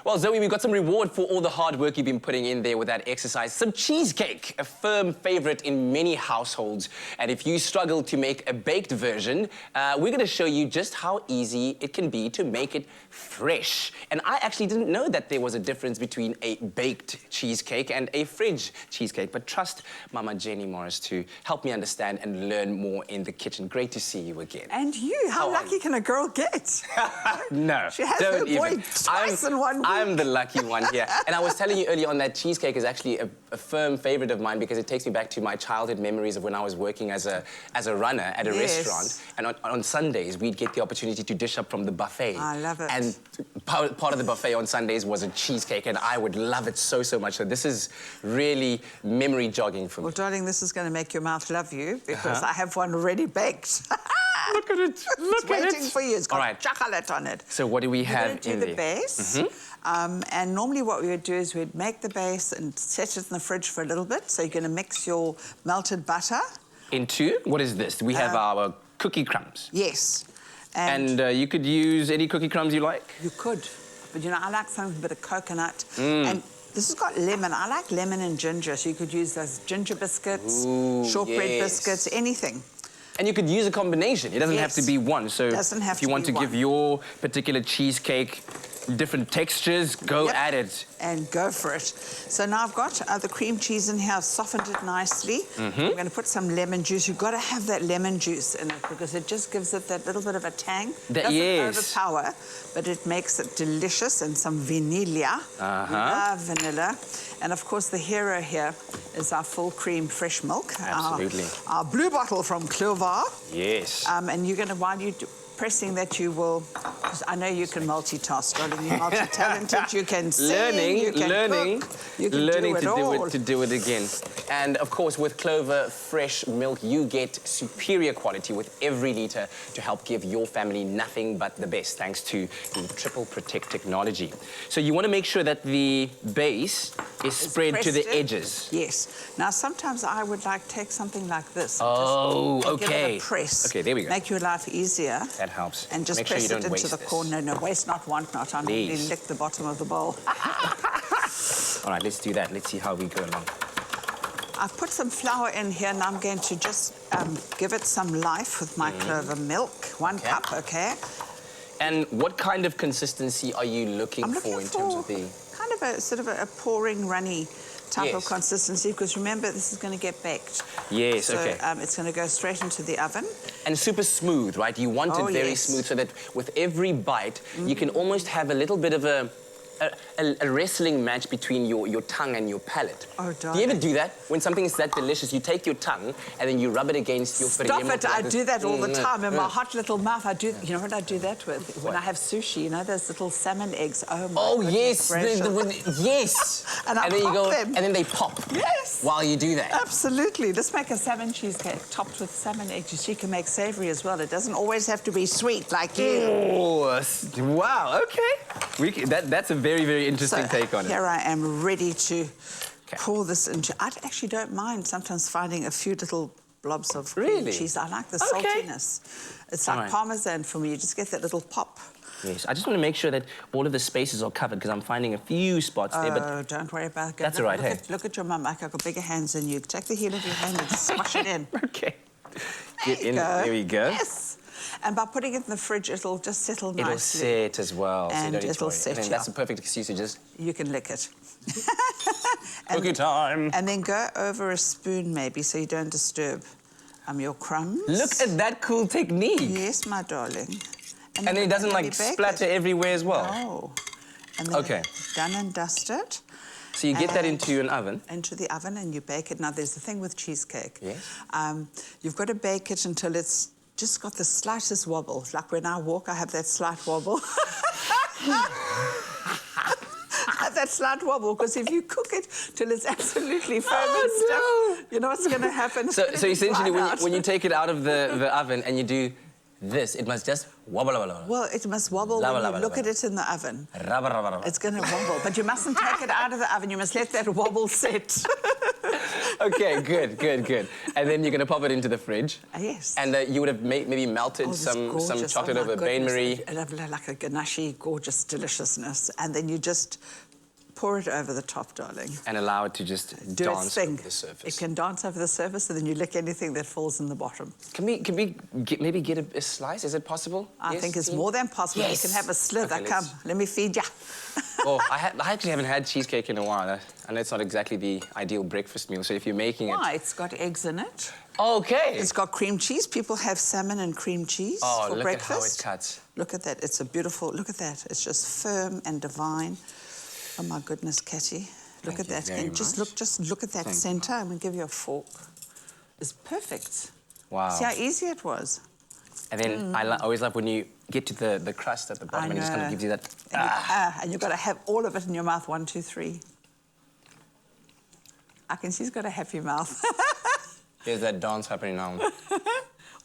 Well, Zoe, we've got some reward for all the hard work you've been putting in there with that exercise. Some cheesecake, a firm favorite in many households. And if you struggle to make a baked version, we're going to show you just how easy it can be to make it fresh. And I actually didn't know that there was a difference between a baked cheesecake and a fridge cheesecake. But trust Mama Jenny Morris to help me understand and learn more in the kitchen. Great to see you again. And you, how lucky can a girl get? No, she has don't her boy even. twice in 1 week. I'm the lucky one here. And I was telling you earlier on that cheesecake is actually a firm favorite of mine because it takes me back to my childhood memories of when I was working as a runner at a restaurant. And on Sundays, we'd get the opportunity to dish up from the buffet. I love it. And part of the buffet on Sundays was a cheesecake, and I would love it so, so much. So this is really memory jogging for me. Well, darling, this is going to make your mouth love you because I have one already baked. Look at it. Look at it. It's waiting for you. It's got chocolate on it. So what do we have in there? You're going to do the base. And normally what we would do is we'd make the base and set it in the fridge for a little bit. So you're going to mix your melted butter. Into, what is this? We have our cookie crumbs. Yes. And you could use any cookie crumbs you like? You could. But, you know, I like something with a bit of coconut. And this has got lemon. I like lemon and ginger. So you could use those ginger biscuits, shortbread biscuits, anything. And you could use a combination. It doesn't have to be one. So if you want to give your particular cheesecake different textures, go at it. And go for it. So now I've got the cream cheese in here. I've softened it nicely. I'm going to put some lemon juice. You've got to have that lemon juice in it because it just gives it that little bit of a tang. Doesn't overpower, but it makes it delicious. And some vanilla. We love vanilla. And of course, the hero here is our full cream fresh milk. Absolutely. Our blue bottle from CLOVER. Yes. And you're going to, while you pressing that, you will, because I know you can multitask, darling. You're multi-talented. You can sing, you can cook, you can do it again. And of course, with CLOVER fresh milk, you get superior quality with every litre to help give your family nothing but the best, thanks to the Triple Protect technology. So you want to make sure that the base is spread to the edges. Yes. Now, sometimes I would take something like this. Oh, just give it a press. Okay, there we go. Make your life easier. That helps. And just press it into the corner. No, waste not, want not. I normally lick the bottom of the bowl. All right, let's do that. Let's see how we go along. I've put some flour in here, and I'm going to just give it some life with my CLOVER milk. 1 cup, okay? And what kind of consistency are you looking for in terms of the... kind of a sort of a pouring, runny type of consistency, because remember, this is going to get baked. Yes, so, it's going to go straight into the oven. And super smooth, right? You want it very smooth so that with every bite, you can almost have a little bit of a wrestling match between your tongue and your palate. Oh, darling. Do you ever do that? When something is that delicious, you take your tongue and then you rub it against your... Stop it, I do that all the time. In my hot little mouth, I do... You know what I do that with? When I have sushi, you know, those little salmon eggs. Oh, my goodness gracious. Yes! And then you go, and then they pop. Yes! While you do that. Absolutely. Let's make a salmon cheesecake topped with salmon eggs. You see, you can make savoury as well. It doesn't always have to be sweet like you. Oh, wow, okay. That's a very, very interesting take on it. Here I am ready to pour this into... I actually don't mind sometimes finding a few little blobs of cream cheese. I like the saltiness. It's like Parmesan for me. You just get that little pop. Yes, I just want to make sure that all of the spaces are covered because I'm finding a few spots there, but... Oh, don't worry about it. That's all right, hey? Look at your mum. I've got bigger hands than you. Take the heel of your hand and squash it in. Okay. There we go. Yes. And by putting it in the fridge, it'll just settle nicely. It'll sit as well. And so it'll set, that's a perfect excuse to just... You can lick it. Cookie time. And then go over a spoon, maybe, so you don't disturb your crumbs. Look at that cool technique. Yes, my darling. And then it doesn't, like, splatter everywhere as well? No. And then done and dusted. So you get that into an oven? Into the oven, and you bake it. Now, there's the thing with cheesecake. Yes. You've got to bake it until it's just got the slightest wobble. Like when I walk, I have that slight wobble. That slight wobble, because if you cook it till it's absolutely firm and stuff, you know what's going to happen? So essentially, when you take it out of the oven and you do this, it must just wobble, wobble, wobble. Well, it must wobble Lava, when you lava, look lava. at it in the oven. Rubber, rubber, rubber. It's going to wobble, but you mustn't take it out of the oven. You must let that wobble sit. Okay, good, good, good. And then you're going to pop it into the fridge. Yes. And you would have maybe melted some chocolate over bain-marie. It'll have like a ganache, gorgeous deliciousness. And then you just pour it over the top, darling. And allow it to just Do dance its thing. over the surface. It can dance over the surface, and then you lick anything that falls in the bottom. Can we maybe get a slice? Is it possible? I think it's more than possible. Yes. You can have a slither. Okay, Come, let me feed you. Oh, I actually haven't had cheesecake in a while. I know it's not exactly the ideal breakfast meal, so if you're making it... Why? It's got eggs in it. Okay. It's got cream cheese. People have salmon and cream cheese for look breakfast. at how it cuts. Look at that. It's a beautiful... Look at that. It's just firm and divine. Oh, my goodness, Catty. Look at that. And just look at that center. I'm going to give you a fork. It's perfect. Wow. See how easy it was? And then I always love when you get to the crust at the bottom and it just kind of gives you that... And you've got to have all of it in your mouth. 1, 2, 3. I can see he's got a happy mouth. There's that dance happening now.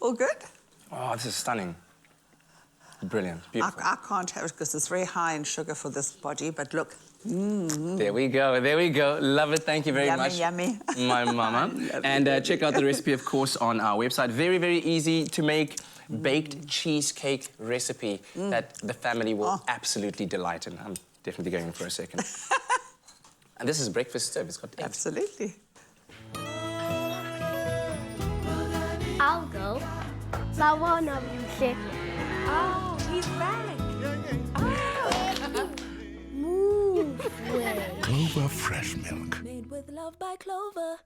All good? Oh, this is stunning. Brilliant. Beautiful. I can't have it because it's very high in sugar for this body, but look. There we go, there we go. Love it, thank you very much. Yummy, yummy. My mama. And check out the recipe, of course, on our website. Very, very easy to make baked cheesecake recipe that the family will absolutely delight in. I'm definitely going for a second. And this is breakfast serve, it's got eggs. Absolutely. I'll go. Sawana music. Oh, he's back. Oh. Move way. Clover Fresh Milk. Made with love by Clover.